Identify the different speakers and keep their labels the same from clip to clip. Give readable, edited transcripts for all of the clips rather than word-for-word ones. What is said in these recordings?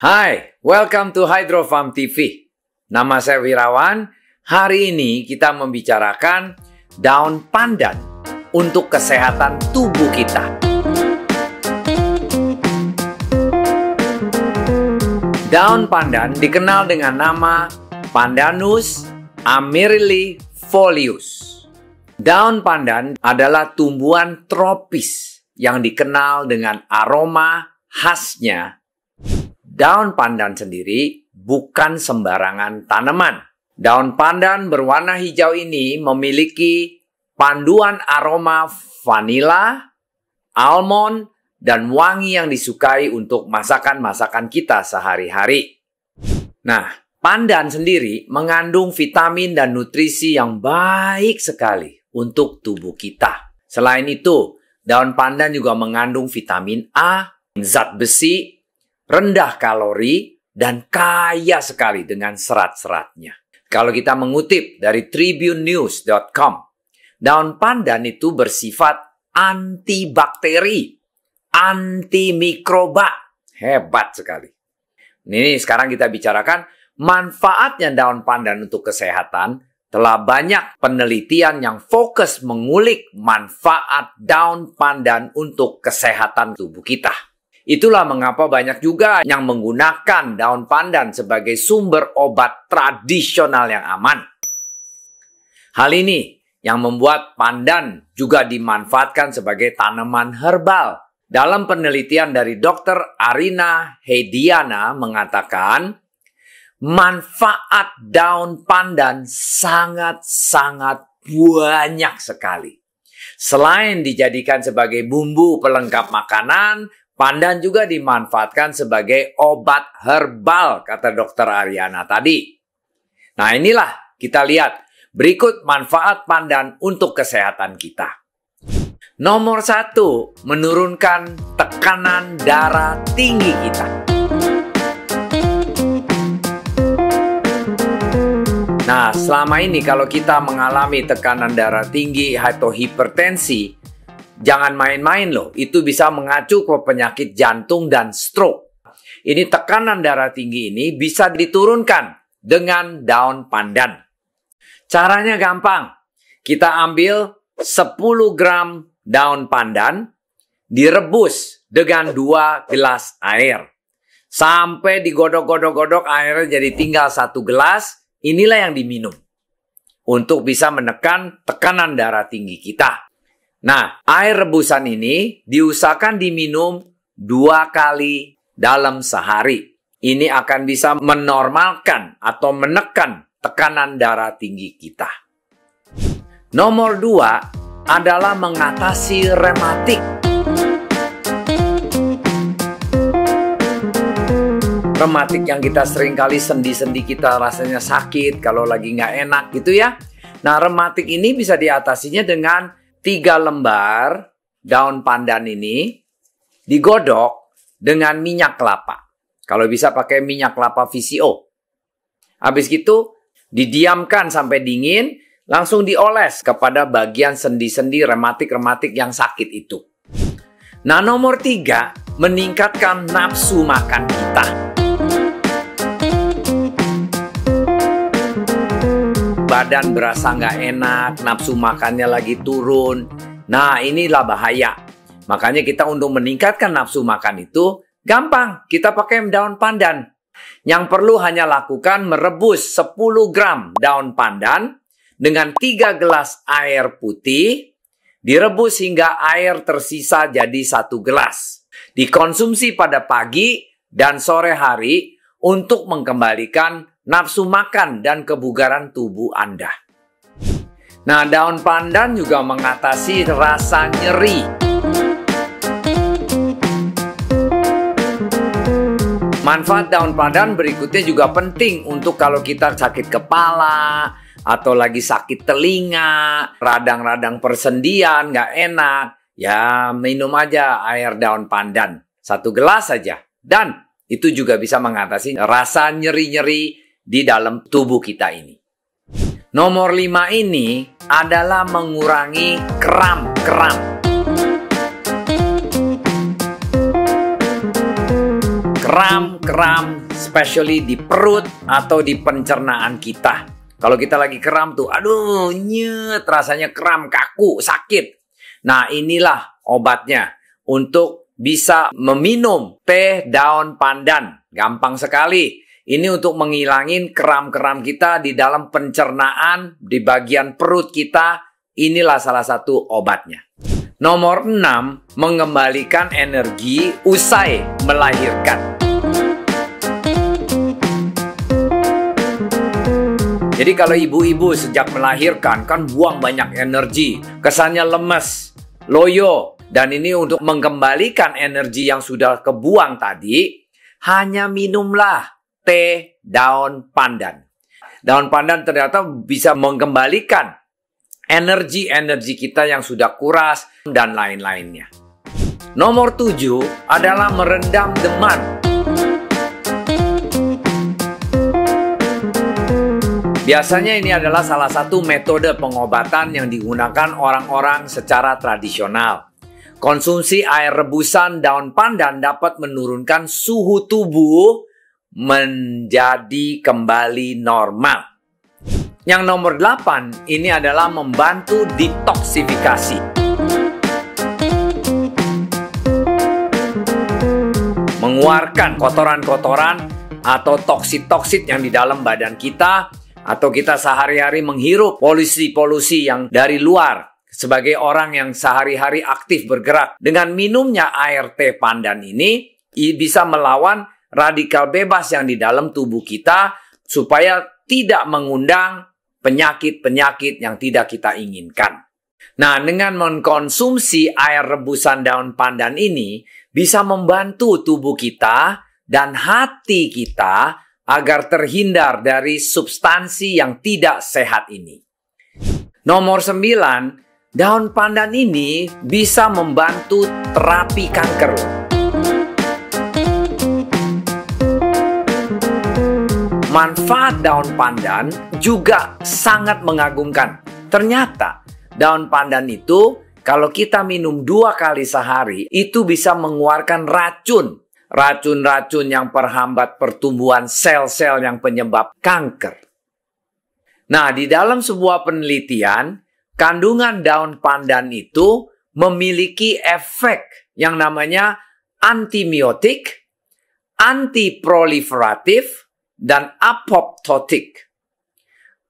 Speaker 1: Hai, welcome to Hydro Farm TV. Nama saya Wirawan. Hari ini kita membicarakan daun pandan untuk kesehatan tubuh kita. Daun pandan dikenal dengan nama Pandanus amarylifolius. Daun pandan adalah tumbuhan tropis yang dikenal dengan aroma khasnya. Daun pandan sendiri bukan sembarangan tanaman. Daun pandan berwarna hijau ini memiliki panduan aroma vanila, almond, dan wangi yang disukai untuk masakan-masakan kita sehari-hari. Nah, pandan sendiri mengandung vitamin dan nutrisi yang baik sekali untuk tubuh kita. Selain itu, daun pandan juga mengandung vitamin A, zat besi, rendah kalori, dan kaya sekali dengan serat-seratnya. Kalau kita mengutip dari tribunenews.com, daun pandan itu bersifat antibakteri, antimikroba. Hebat sekali. Ini sekarang kita bicarakan manfaatnya daun pandan untuk kesehatan. Telah banyak penelitian yang fokus mengulik manfaat daun pandan untuk kesehatan tubuh kita. Itulah mengapa banyak juga yang menggunakan daun pandan sebagai sumber obat tradisional yang aman. Hal ini yang membuat pandan juga dimanfaatkan sebagai tanaman herbal. Dalam penelitian dari Dr. Arina Hediana mengatakan, manfaat daun pandan sangat-sangat banyak sekali. Selain dijadikan sebagai bumbu pelengkap makanan, pandan juga dimanfaatkan sebagai obat herbal, kata Dr. Ariana tadi. Nah, inilah kita lihat berikut manfaat pandan untuk kesehatan kita. Nomor 1, menurunkan tekanan darah tinggi kita. Nah, selama ini kalau kita mengalami tekanan darah tinggi atau hipertensi, jangan main-main loh, itu bisa mengacu ke penyakit jantung dan stroke. Ini tekanan darah tinggi ini bisa diturunkan dengan daun pandan. Caranya gampang. Kita ambil 10 gram daun pandan, direbus dengan 2 gelas air. Sampai digodok-godok-godok airnya jadi tinggal 1 gelas, inilah yang diminum. Untuk bisa menekan tekanan darah tinggi kita. Nah, air rebusan ini diusahakan diminum 2 kali dalam sehari. Ini akan bisa menormalkan atau menekan tekanan darah tinggi kita. Nomor 2 adalah mengatasi rematik. Rematik yang kita seringkali sendi-sendi kita rasanya sakit kalau lagi nggak enak gitu ya. Nah, rematik ini bisa diatasinya dengan 3 lembar daun pandan ini digodok dengan minyak kelapa. Kalau bisa pakai minyak kelapa VCO. Habis itu didiamkan sampai dingin, langsung dioles kepada bagian sendi-sendi rematik-rematik yang sakit itu. Nah, nomor 3, meningkatkan nafsu makan kita. Badan berasa nggak enak, nafsu makannya lagi turun. Nah, inilah bahaya. Makanya kita untuk meningkatkan nafsu makan itu, gampang. Kita pakai daun pandan. Yang perlu hanya lakukan merebus 10 gram daun pandan dengan 3 gelas air putih, direbus hingga air tersisa jadi 1 gelas. Dikonsumsi pada pagi dan sore hari untuk mengembalikan nafsu makan dan kebugaran tubuh Anda. Nah, daun pandan juga mengatasi rasa nyeri. Manfaat daun pandan berikutnya juga penting untuk kalau kita sakit kepala, atau lagi sakit telinga, radang-radang persendian, nggak enak. Ya, minum aja air daun pandan. 1 gelas saja. Dan itu juga bisa mengatasi rasa nyeri-nyeri di dalam tubuh kita ini. Nomor 5 ini adalah mengurangi kram-kram. kram-kram, especially di perut atau di pencernaan kita. Kalau kita lagi kram tuh, aduh nyet, rasanya kram, kaku, sakit. Nah, inilah obatnya untuk bisa meminum teh daun pandan. Gampang sekali. Ini untuk menghilangin kram-kram kita di dalam pencernaan, di bagian perut kita. Inilah salah satu obatnya. Nomor 6, mengembalikan energi usai melahirkan. Jadi kalau ibu-ibu sejak melahirkan kan buang banyak energi, kesannya lemes, loyo, dan ini untuk mengembalikan energi yang sudah kebuang tadi, hanya minumlah teh daun pandan. Daun pandan ternyata bisa mengembalikan energi-energi kita yang sudah kuras dan lain-lainnya. Nomor 7 adalah merendam demam. Biasanya ini adalah salah satu metode pengobatan yang digunakan orang-orang secara tradisional. Konsumsi air rebusan daun pandan dapat menurunkan suhu tubuh menjadi kembali normal. Yang nomor 8 ini adalah membantu detoksifikasi. Mengeluarkan kotoran-kotoran atau toksit-toksit yang di dalam badan kita, atau kita sehari-hari menghirup polusi-polusi yang dari luar sebagai orang yang sehari-hari aktif bergerak. Dengan minumnya air teh pandan ini bisa melawan radikal bebas yang di dalam tubuh kita supaya tidak mengundang penyakit-penyakit yang tidak kita inginkan. Nah, dengan mengkonsumsi air rebusan daun pandan ini bisa membantu tubuh kita dan hati kita agar terhindar dari substansi yang tidak sehat ini. Nomor 9, daun pandan ini bisa membantu terapi kanker. Manfaat daun pandan juga sangat mengagumkan. Ternyata daun pandan itu kalau kita minum 2 kali sehari itu bisa mengeluarkan racun-racun yang perhambat pertumbuhan sel-sel yang penyebab kanker. Nah, di dalam sebuah penelitian, kandungan daun pandan itu memiliki efek yang namanya antibiotik, antiproliferatif, dan apoptotik.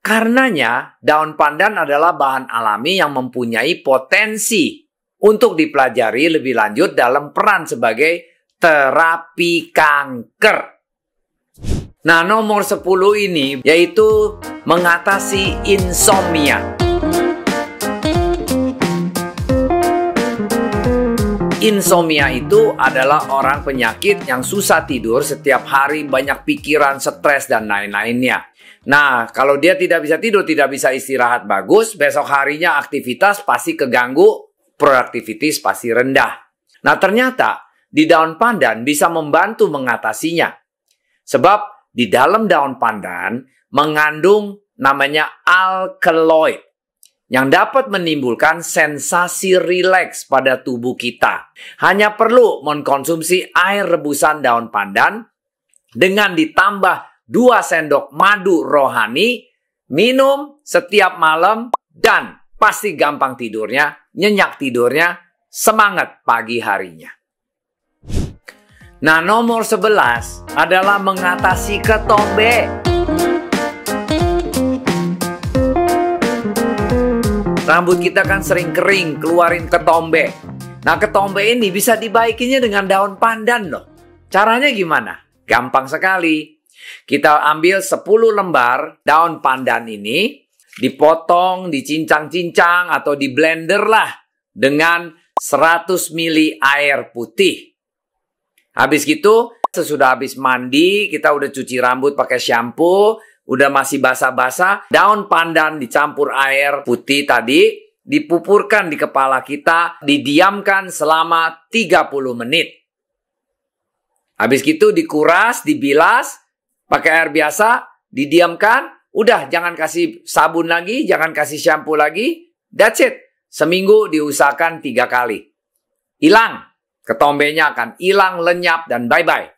Speaker 1: Karenanya, daun pandan adalah bahan alami yang mempunyai potensi untuk dipelajari lebih lanjut dalam peran sebagai terapi kanker. Nah, nomor 10 ini yaitu mengatasi insomnia. Insomnia itu adalah orang penyakit yang susah tidur setiap hari, banyak pikiran, stres, dan lain-lainnya. Nah, kalau dia tidak bisa tidur, tidak bisa istirahat bagus, besok harinya aktivitas pasti keganggu, produktivitas pasti rendah. Nah, ternyata di daun pandan bisa membantu mengatasinya. Sebab di dalam daun pandan mengandung namanya alkaloid yang dapat menimbulkan sensasi rileks pada tubuh kita. Hanya perlu mengkonsumsi air rebusan daun pandan dengan ditambah 2 sendok madu rohani, minum setiap malam, dan pasti gampang tidurnya, nyenyak tidurnya, semangat pagi harinya. Nah, nomor 11 adalah mengatasi ketombe. Rambut kita kan sering kering, keluarin ketombe. Nah, ketombe ini bisa dibaikinya dengan daun pandan loh. Caranya gimana? Gampang sekali. Kita ambil 10 lembar daun pandan ini, dipotong, dicincang-cincang, atau di blender lah dengan 100 ml air putih. Habis gitu, sesudah habis mandi, kita udah cuci rambut pakai shampoo, udah masih basah-basah, daun pandan dicampur air putih tadi, dipupurkan di kepala kita, didiamkan selama 30 menit. Habis gitu dikuras, dibilas, pakai air biasa, didiamkan, udah jangan kasih sabun lagi, jangan kasih shampoo lagi, that's it. Seminggu diusahakan 3 kali. Hilang. Ketombenya akan hilang, lenyap, dan bye-bye.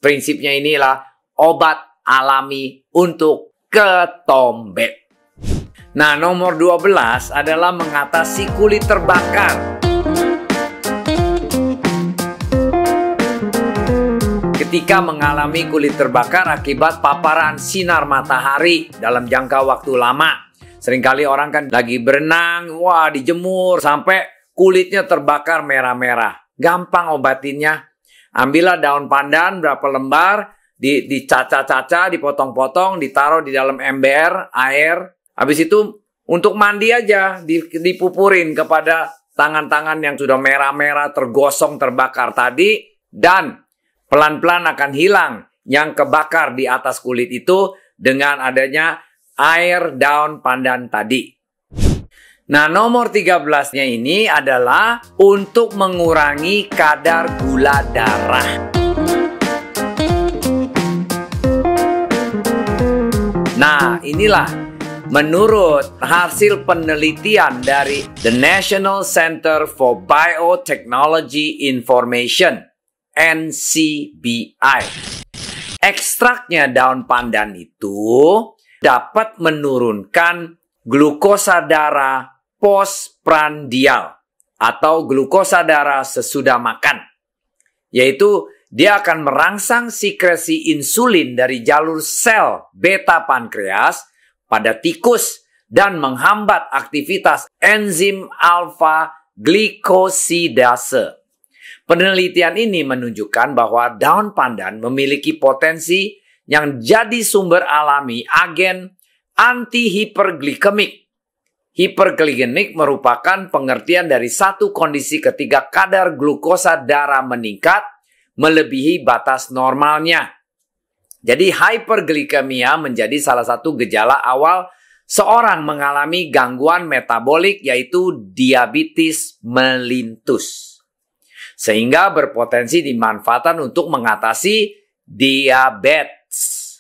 Speaker 1: Prinsipnya inilah obat alami untuk ketombe. Nah, nomor 12 adalah mengatasi kulit terbakar. Ketika mengalami kulit terbakar akibat paparan sinar matahari dalam jangka waktu lama. Seringkali orang kan lagi berenang, wah dijemur sampai kulitnya terbakar merah-merah. Gampang obatinnya. Ambillah daun pandan berapa lembar, dicaca-caca, dipotong-potong, ditaruh di dalam ember air. Habis itu untuk mandi aja dipupurin kepada tangan-tangan yang sudah merah-merah, tergosong, terbakar tadi. Dan pelan-pelan akan hilang yang kebakar di atas kulit itu dengan adanya air daun pandan tadi. Nah, nomor 13-nya ini adalah untuk mengurangi kadar gula darah. Nah, inilah menurut hasil penelitian dari The National Center for Biotechnology Information, NCBI. Ekstraknya daun pandan itu dapat menurunkan glukosa darah postprandial atau glukosa darah sesudah makan. Yaitu dia akan merangsang sekresi insulin dari jalur sel beta pankreas pada tikus dan menghambat aktivitas enzim alfa glikosidase. Penelitian ini menunjukkan bahwa daun pandan memiliki potensi yang jadi sumber alami agen anti-hiperglikemik. Hiperglikemik merupakan pengertian dari satu kondisi ketika kadar glukosa darah meningkat melebihi batas normalnya. Jadi hyperglikemia menjadi salah satu gejala awal seorang mengalami gangguan metabolik yaitu diabetes mellitus. Sehingga berpotensi dimanfaatkan untuk mengatasi diabetes.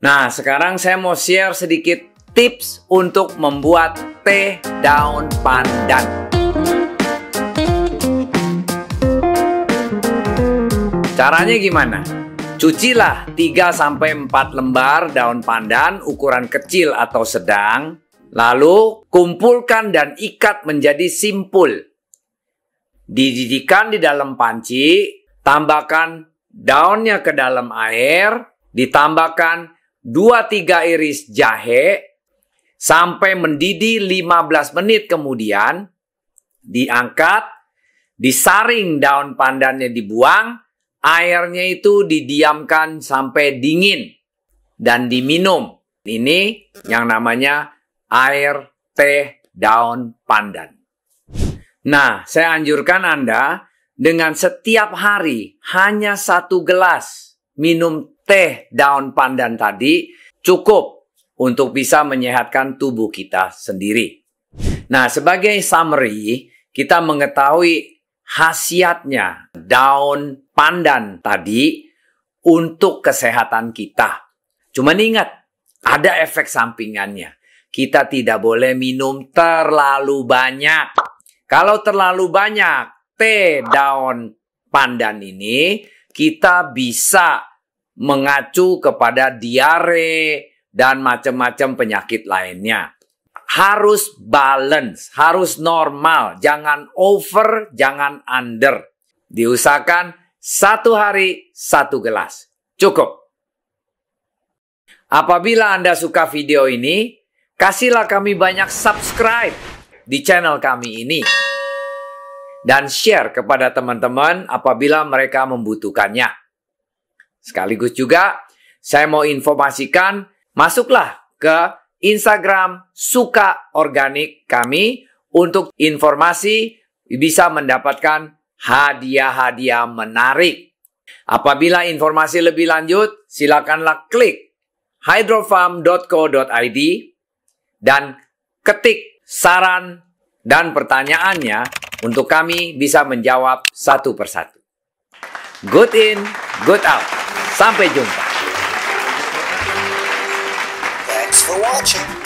Speaker 1: Nah, sekarang saya mau share sedikit tips untuk membuat teh daun pandan. Caranya gimana? Cucilah 3-4 lembar daun pandan ukuran kecil atau sedang, lalu kumpulkan dan ikat menjadi simpul. Dididihkan di dalam panci, tambahkan daunnya ke dalam air, ditambahkan 2-3 iris jahe, sampai mendidih 15 menit kemudian, diangkat, disaring daun pandannya dibuang, airnya itu didiamkan sampai dingin, dan diminum. Ini yang namanya air teh daun pandan. Nah, saya anjurkan Anda dengan setiap hari hanya 1 gelas minum teh daun pandan tadi cukup untuk bisa menyehatkan tubuh kita sendiri. Nah, sebagai summary, kita mengetahui khasiatnya daun pandan tadi untuk kesehatan kita. Cuman ingat, ada efek sampingannya. Kita tidak boleh minum terlalu banyak. Kalau terlalu banyak teh daun pandan ini, kita bisa mengacu kepada diare dan macam-macam penyakit lainnya. Harus balance, harus normal, jangan over, jangan under. Diusahakan 1 hari 1 gelas. Cukup. Apabila Anda suka video ini, kasihlah kami banyak subscribe di channel kami ini. Dan share kepada teman-teman apabila mereka membutuhkannya. Sekaligus juga, saya mau informasikan, masuklah ke Instagram Suka Organik kami untuk informasi bisa mendapatkan hadiah-hadiah menarik. Apabila informasi lebih lanjut, silakanlah klik hydrofarm.co.id dan ketik saran dan pertanyaannya untuk kami bisa menjawab satu persatu. Good in, good out. Sampai jumpa.
Speaker 2: Thanks for watching.